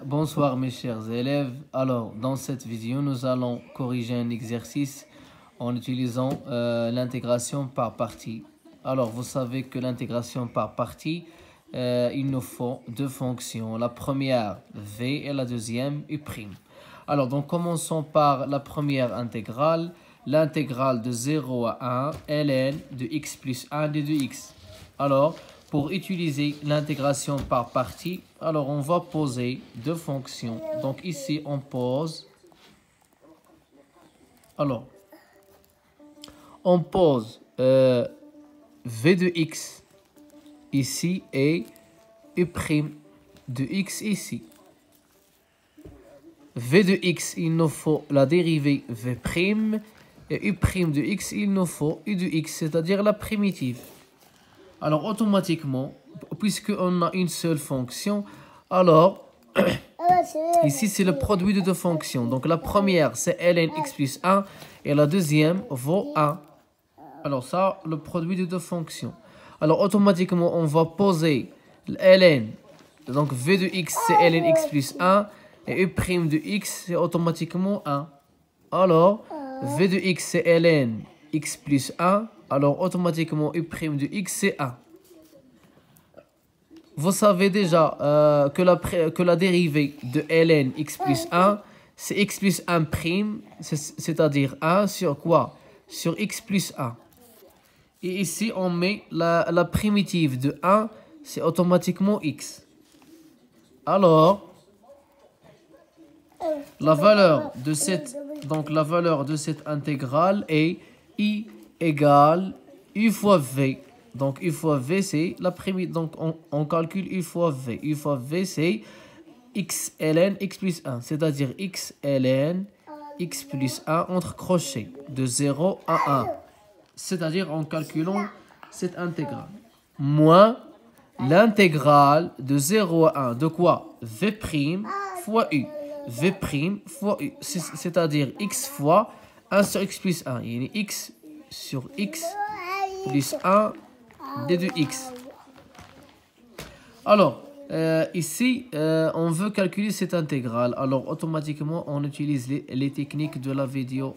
Bonsoir mes chers élèves. Alors, dans cette vidéo, nous allons corriger un exercice en utilisant l'intégration par partie. Alors, vous savez que l'intégration par partie, il nous faut deux fonctions. La première, v, et la deuxième, u'. Alors, donc, commençons par la première intégrale. L'intégrale de 0 à 1, ln de x plus 1 de 2x. Alors, pour utiliser l'intégration par partie, alors on va poser deux fonctions. Donc ici, on pose. Alors, on pose v de x ici et u' de x ici. V de x, il nous faut la dérivée v', et u' de x, il nous faut u de x, c'est-à-dire la primitive. Alors, automatiquement, puisqu'on a une seule fonction, alors, ici, c'est le produit de deux fonctions. Donc, la première, c'est ln x plus 1, et la deuxième vaut 1. Alors, ça, le produit de deux fonctions. Alors, automatiquement, on va poser ln. Donc, v de x, c'est ln x plus 1, et u' de x, c'est automatiquement 1. Alors, v de x, c'est ln x plus 1. Alors, automatiquement, u' de x, c'est 1. Vous savez déjà que la dérivée de ln x plus 1, c'est x plus 1 prime, c'est-à-dire 1 sur quoi? Sur x plus 1. Et ici, on met la primitive de 1, c'est automatiquement x. Alors, la valeur de cette intégrale est i égale u fois v. Donc u fois v, c'est la primitive. Donc on calcule u fois v. U fois v, c'est x ln x plus 1. C'est-à-dire x ln x plus 1 entre crochets de 0 à 1. C'est-à-dire en calculant cette intégrale. Moins l'intégrale de 0 à 1. De quoi? v' fois u. v' fois u. C'est-à-dire x fois 1 sur x plus 1. Il y a x sur x plus 1 d de x. Alors, ici, on veut calculer cette intégrale. Alors, automatiquement, on utilise les techniques de la vidéo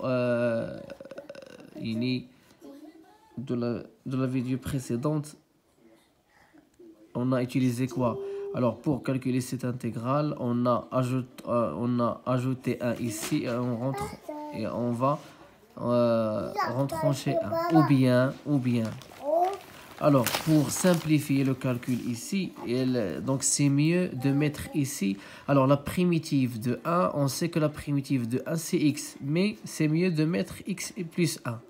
de la vidéo précédente. On a utilisé quoi? Alors, pour calculer cette intégrale, on a ajouté 1 ici et on va retrancher 1. Ou bien. Alors, pour simplifier le calcul ici, donc c'est mieux de mettre ici. Alors, la primitive de 1, on sait que la primitive de 1, c'est x. Mais c'est mieux de mettre x plus 1.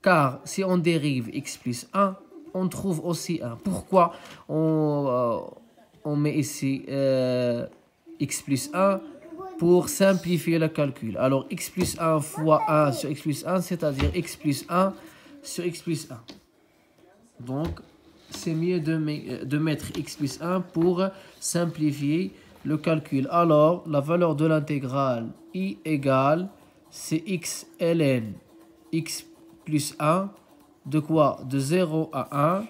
Car si on dérive x plus 1, on trouve aussi 1. Pourquoi on met ici x plus 1? Pour simplifier le calcul. Alors, x plus 1 fois 1 sur x plus 1, c'est-à-dire x plus 1 sur x plus 1. Donc, c'est mieux de mettre x plus 1 pour simplifier le calcul. Alors, la valeur de l'intégrale i égale, c'est x ln x plus 1, de quoi? De 0 à 1,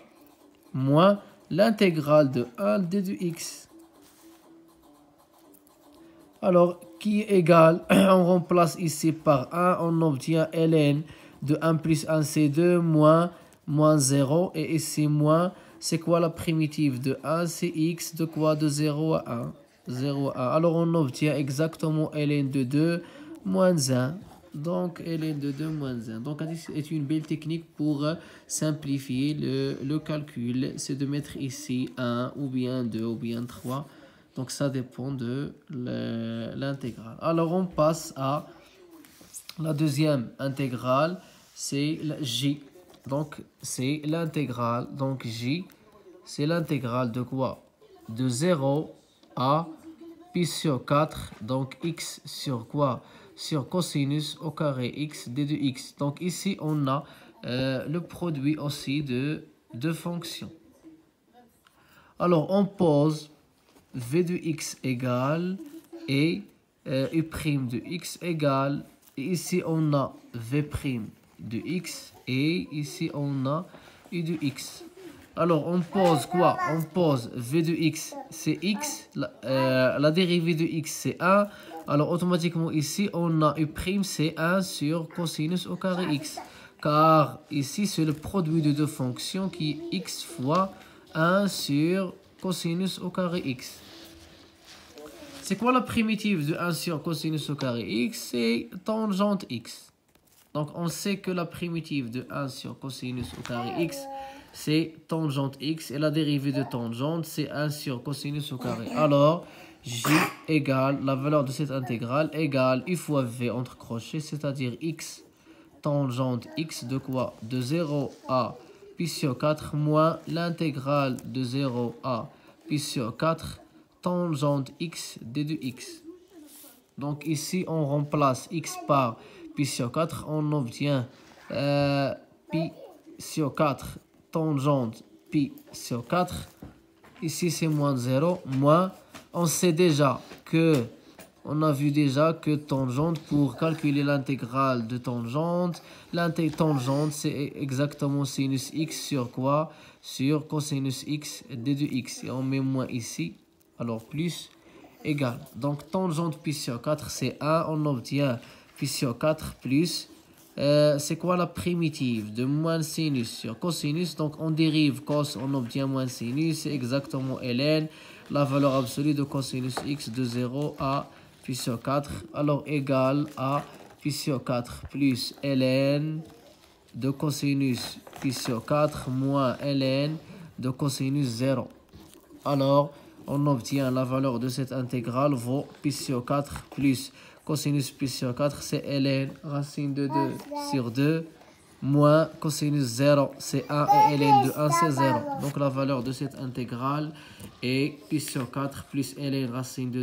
moins l'intégrale de 1 d de x. Alors, qui est égal, on remplace ici par 1, on obtient ln de 1 plus 1, c'est 2, moins 0, et ici moins, c'est quoi la primitive de 1? C'est x, de quoi? De 0 à 1. 0 à 1. Alors, on obtient exactement ln de 2 moins 1. Donc, ln de 2 moins 1. Donc, c'est une belle technique pour simplifier le calcul. C'est de mettre ici 1, ou bien 2, ou bien 3. Donc, ça dépend de l'intégrale. Alors, on passe à la deuxième intégrale. C'est la j. Donc, c'est l'intégrale. Donc, j, c'est l'intégrale de quoi? De 0 à pi sur 4. Donc, x sur quoi? Sur cosinus au carré x d de x. Donc, ici, on a le produit aussi de deux fonctions. Alors, on pose v de x égale et u' de x égale. Et ici, on a v' de x et ici, on a u de x. Alors, on pose quoi? On pose v de x, c'est x. La dérivée de x, c'est 1. Alors, automatiquement, ici, on a u', c'est 1 sur cosinus au carré x. Car ici, c'est le produit de deux fonctions qui est x fois 1 sur cosinus au carré x. C'est quoi la primitive de 1 sur cosinus au carré x? C'est tangente x. Donc, on sait que la primitive de 1 sur cosinus au carré x, c'est tangente x. Et la dérivée de tangente, c'est 1 sur cosinus au carré. Alors, j égale, la valeur de cette intégrale égale u fois v entre crochets, c'est-à-dire x tangente x de quoi? De 0 à pi sur 4 moins l'intégrale de 0 à pi sur 4 tangente x d de x. Donc ici, on remplace x par pi sur 4. On obtient pi sur 4 tangente pi sur 4. Ici, c'est moins 0. Moins, on sait déjà que, on a vu déjà que tangente, pour calculer l'intégrale de tangente, tangente, c'est exactement sinus x sur quoi? Sur cosinus x d de x. Et on met moins ici. Alors plus égal. Donc tangente pi sur 4 c'est 1. On obtient pi sur 4 plus. C'est quoi la primitive de moins sinus sur cosinus? Donc on dérive cos, on obtient moins sinus. C'est exactement ln. La valeur absolue de cosinus x de 0 à pi sur 4. Alors égal à pi sur 4 plus ln de cosinus pi sur 4 moins ln de cosinus 0. Alors, on obtient la valeur de cette intégrale vaut pi sur 4 plus cosinus pi sur 4, c'est ln racine de 2 sur 2 moins cosinus 0, c'est 1 et ln de 1, c'est 0. Donc, la valeur de cette intégrale est pi sur 4 plus ln racine de 2.